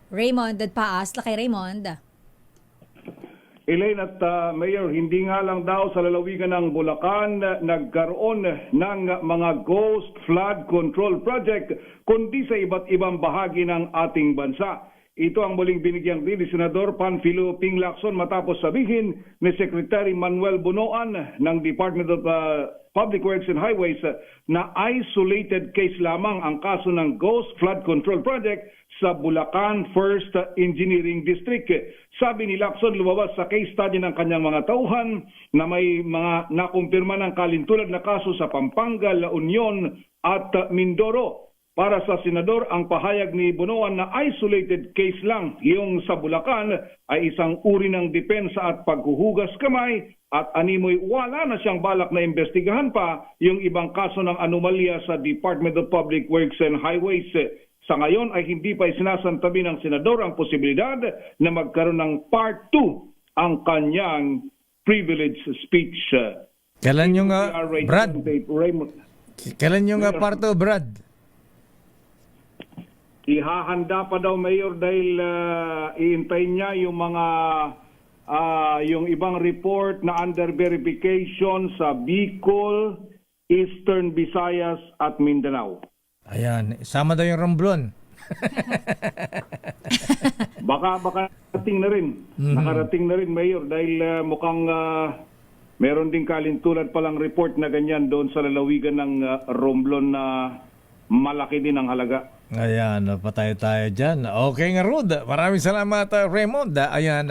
Raymond, paas la kay Raymond. Elaine at Mayor, hindi nga lang daw sa lalawigan ng Bulacan nagkaroon ng mga ghost flood control project, kundi sa iba't ibang bahagi ng ating bansa. Ito ang muling binigyang din ni Senador Panfilo Ping Lacson matapos sabihin ni Secretary Manuel Bunoan ng Department of Public Works and Highways na isolated case lamang ang kaso ng Ghost Flood Control Project sa Bulacan First Engineering District. Sabi ni Lacson, lumabas sa case study ng kanyang mga tauhan na may mga nakumpirma ng kalintulad na kaso sa Pampanga, La Union at Mindoro. Para sa senador, ang pahayag ni Bunoan na isolated case lang yung sa Bulacan ay isang uri ng depensa at paghuhugas kamay at animoy wala na siyang balak na imbestigahan pa yung ibang kaso ng anomalya sa Department of Public Works and Highways. Sa ngayon ay hindi pa isinasantabi ng senador ang posibilidad na magkaroon ng part 2 ang kanyang privilege speech. Kailan yung Brad? Raymond. Kailan yung part 2, Brad? Ihahanda pa daw, Mayor, dahil iintay niya yung mga yung ibang report na under verification sa Bicol, Eastern Visayas at Mindanao. Ayan, sama daw yung Romblon. Baka nakarating na rin. Nakarating na rin, Mayor, dahil mukhang meron din kalintulad palang report na ganyan doon sa lalawigan ng Romblon na malaki din ang halaga. Ayan, patay tayo dyan. Okay nga, Rod. Maraming salamat, Raymond. Ayan.